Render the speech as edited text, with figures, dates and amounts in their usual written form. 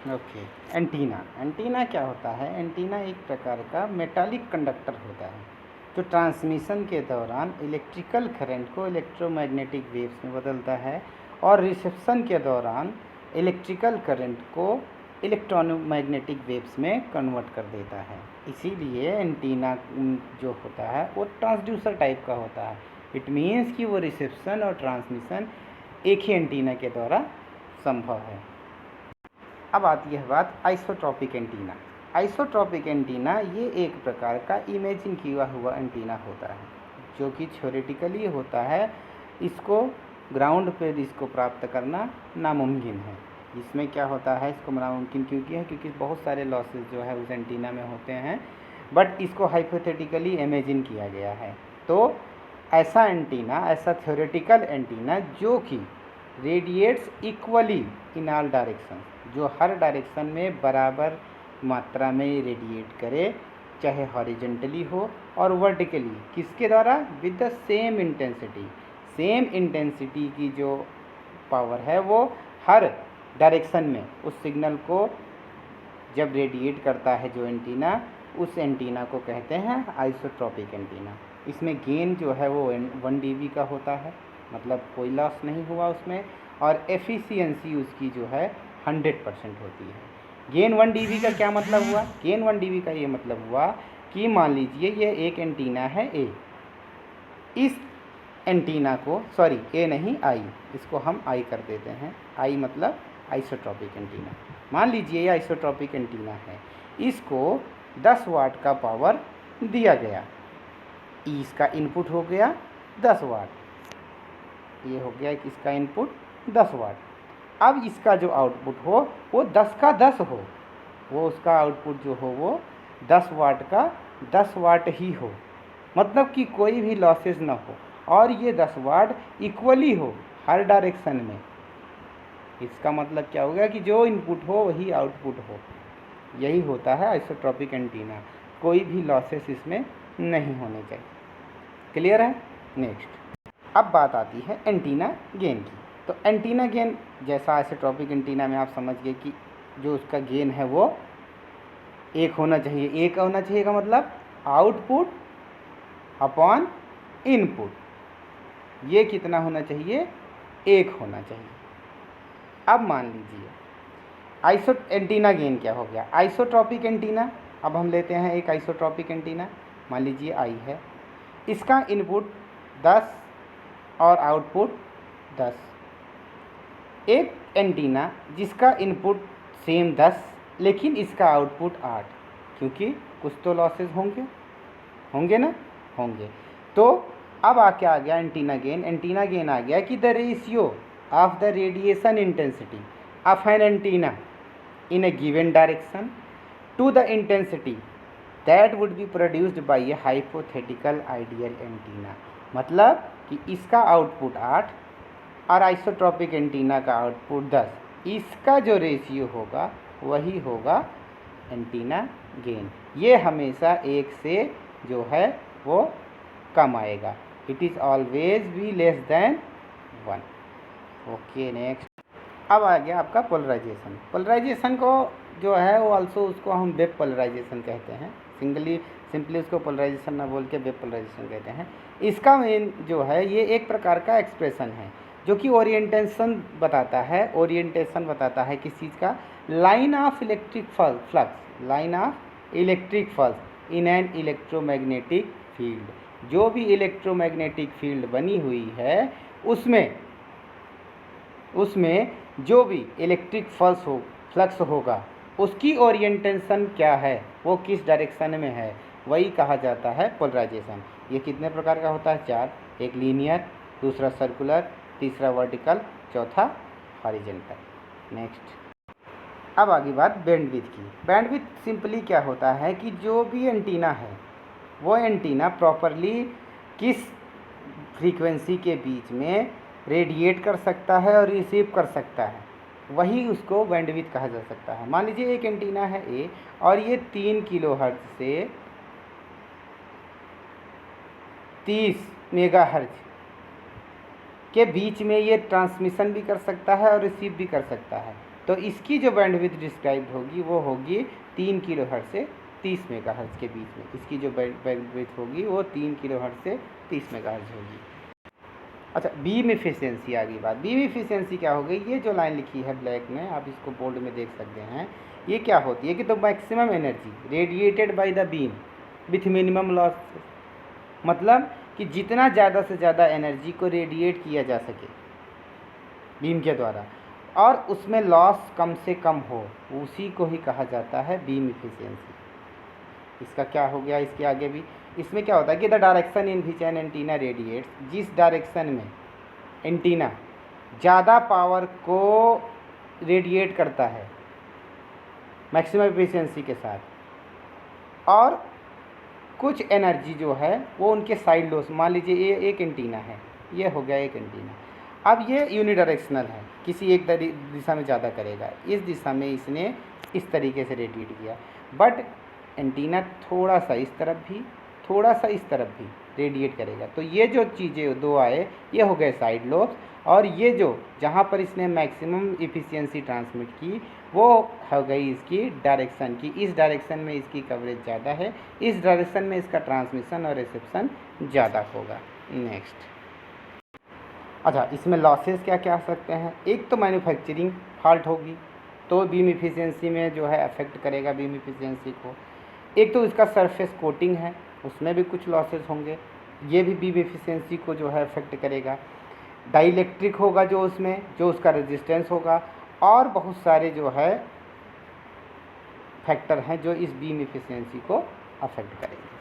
Okay. Antenna, antenna क्या होता है? एंटीना एक प्रकार का मेटालिक कंडक्टर होता है जो ट्रांसमिशन के दौरान इलेक्ट्रिकल करंट को इलेक्ट्रोमैग्नेटिक वेव्स में बदलता है और रिसेप्शन के दौरान इलेक्ट्रिकल करंट को इलेक्ट्रोमैग्नेटिक वेव्स में कन्वर्ट कर देता है। इसीलिए एंटीना जो होता है वो ट्रांसड्यूसर टाइप का होता है। इट मीन्स कि वो रिसेप्शन और ट्रांसमिशन एक ही एंटीना के द्वारा संभव है। अब आती है बात आइसोट्रॉपिक एंटीना। आइसोट्रॉपिक एंटीना ये एक प्रकार का इमेजिन किया हुआ एंटीना होता है जो कि थ्योरेटिकली होता है। इसको ग्राउंड पर इसको प्राप्त करना नामुमकिन है। इसमें क्या होता है, इसको नामुमकिन क्योंकि बहुत सारे लॉसेस जो है उस एंटीना में होते हैं, बट इसको हाइपोथेटिकली इमेजिन किया गया है। तो ऐसा एंटीना, ऐसा थ्योरेटिकल एंटीना जो कि radiates equally in all direction, जो हर डायरेक्शन में बराबर मात्रा में रेडिएट करे, चाहे हॉरिजेंटली हो और वर्टिकली, किसके द्वारा? With the same intensity. Same intensity की जो पावर है वो हर डायरेक्शन में उस सिग्नल को जब रेडिएट करता है जो एंटीना, उस एंटीना को कहते हैं आइसोट्रॉपिक एंटीना। इसमें गेन जो है वो 1 dB का होता है, मतलब कोई लॉस नहीं हुआ उसमें, और एफिशिएंसी उसकी जो है 100% होती है। गेन 1 dB का क्या मतलब हुआ? गेन 1 dB का ये मतलब हुआ कि मान लीजिए ये एक एंटीना है ए, इस एंटीना को, सॉरी ए नहीं आई, इसको हम आई कर देते हैं, आई मतलब आइसोट्रॉपिक एंटीना। मान लीजिए ये आइसोट्रॉपिक एंटीना है, इसको 10 वाट का पावर दिया गया, इसका इनपुट हो गया 10 वाट, ये हो गया कि इसका इनपुट 10 वाट। अब इसका जो आउटपुट हो वो 10 का 10 हो, वो उसका आउटपुट जो हो वो 10 वाट का 10 वाट ही हो, मतलब कि कोई भी लॉसेस ना हो, और ये 10 वाट इक्वली हो हर डायरेक्शन में। इसका मतलब क्या हो गया कि जो इनपुट हो वही आउटपुट हो। यही होता है आइसोट्रॉपिक एंटीना, कोई भी लॉसेस इसमें नहीं होने चाहिए। क्लियर है? नेक्स्ट, अब बात आती है एंटीना गेन की। तो एंटीना गेन जैसा आइसोट्रॉपिक एंटीना में आप समझ गए कि जो उसका गेन है वो एक होना चाहिए। एक होना चाहिए का मतलब आउटपुट अपॉन इनपुट, ये कितना होना चाहिए? एक होना चाहिए। अब मान लीजिए एंटीना गेन क्या हो गया? आइसोट्रॉपिक एंटीना, अब हम लेते हैं एक आइसोट्रॉपिक एंटीना, मान लीजिए आई है, इसका इनपुट 10 और आउटपुट 10। एक एंटीना जिसका इनपुट सेम 10 लेकिन इसका आउटपुट 8, क्योंकि कुछ तो लॉसेस होंगे ना, होंगे। तो अब क्या आ गया एंटीना गेन? एंटीना गेन आ गया कि the ratio of the radiation intensity of an antenna in a given direction to the intensity that would be produced by a hypothetical ideal antenna. मतलब कि इसका आउटपुट 8 और आइसोट्रॉपिक एंटीना का output 10, इसका जो रेशियो होगा वही होगा एंटीना गेन। ये हमेशा एक से जो है वो कम आएगा, it is always be less than 1। Okay, next, अब आ गया आपका पोलराइजेशन। पोलराइजेशन को जो है वो ऑल्सो उसको हम वेब पोलराइजेशन कहते हैं, सिंपली उसको पोलराइजेशन ना बोल के वेब पोलराइजेशन कहते हैं। इसका मेन जो है ये एक प्रकार का एक्सप्रेशन है जो कि ओरिएंटेशन बताता है, ओरिएंटेशन बताता है किस चीज़ का? Line of electric flux, line of electric flux in an electromagnetic field. जो भी इलेक्ट्रोमैग्नेटिक फील्ड बनी हुई है उसमें जो भी इलेक्ट्रिक फ्लक्स होगा उसकी ओरिएंटेशन क्या है, वो किस डायरेक्शन में है, वही कहा जाता है पोलराइजेशन। ये कितने प्रकार का होता है? 4, एक लीनियर, दूसरा सर्कुलर, तीसरा वर्टिकल, चौथा हॉरिजॉन्टल। नेक्स्ट, अब आगे बात बैंडविड्थ की। बैंडविड्थ सिंपली क्या होता है कि जो भी एंटीना है वो एंटीना प्रॉपरली किस फ्रीक्वेंसी के बीच में रेडिएट कर सकता है और रिसीव कर सकता है, वही उसको बैंडविड्थ कहा जा सकता है। मान लीजिए एक एंटीना है ए और ये 3 किलोहर्ट्ज से 30 मेगाहर्ट्ज के बीच में ये ट्रांसमिशन भी कर सकता है और रिसीव भी कर सकता है। तो इसकी जो बैंडविड्थ डिस्क्राइब होगी वो होगी 3 किलोहर्ट्ज़ से 30 मेगाहर्ट्ज़ के बीच में। इसकी जो बैंडविड्थ होगी वो 3 किलोहर्ट्ज़ से 30 मेगाहर्ट्ज़ होगी। अच्छा, बीम एफिशिएंसी आ गई बात। बीम एफिशिएंसी क्या हो गई, ये जो लाइन लिखी है ब्लैक में, आप इसको बोल्ड में देख सकते हैं, ये क्या होती है कि the maximum energy radiated by the beam width minimum loss, मतलब कि जितना ज़्यादा से ज़्यादा एनर्जी को रेडिएट किया जा सके बीम के द्वारा और उसमें लॉस कम से कम हो, उसी को ही कहा जाता है बीम एफिशिएंसी। इसका क्या हो गया, इसके आगे भी इसमें क्या होता है कि the direction in which N antenna radiates, जिस डायरेक्शन में एंटीना ज़्यादा पावर को रेडिएट करता है मैक्सिमम एफिशिएंसी के साथ, और कुछ एनर्जी जो है वो उनके साइड लॉस, मान लीजिए ये एक एंटीना है, ये हो गया एक एंटीना, अब ये यूनिडायरेक्शनल है, किसी एक दिशा में ज़्यादा करेगा, इस दिशा में इसने इस तरीके से रेडिएट किया, बट एंटीना थोड़ा सा इस तरफ भी थोड़ा सा इस तरफ भी रेडिएट करेगा। तो ये जो चीज़ें दो आए ये हो गए साइड लोब्स, और ये जो जहाँ पर इसने मैक्सिमम इफ़िशियंसी ट्रांसमिट की वो हो गई इसकी डायरेक्शन की, इस डायरेक्शन में इसकी कवरेज ज़्यादा है, इस डायरेक्शन में इसका ट्रांसमिशन और रिसेप्शन ज़्यादा होगा। नेक्स्ट, अच्छा, इसमें लॉसेस क्या क्या आ सकते हैं। एक तो मैन्युफैक्चरिंग फॉल्ट होगी तो बीम इफ़िशियंसी में जो है अफेक्ट करेगा बीम इफ़िशियंसी को। एक तो इसका सरफेस कोटिंग है, उसमें भी कुछ लॉसेस होंगे, ये भी बीम एफिशिएंसी को जो है अफेक्ट करेगा। डाइलेक्ट्रिक होगा जो उसमें, जो उसका रेजिस्टेंस होगा, और बहुत सारे जो है फैक्टर हैं जो इस बीम एफिशिएंसी को अफेक्ट करेंगे।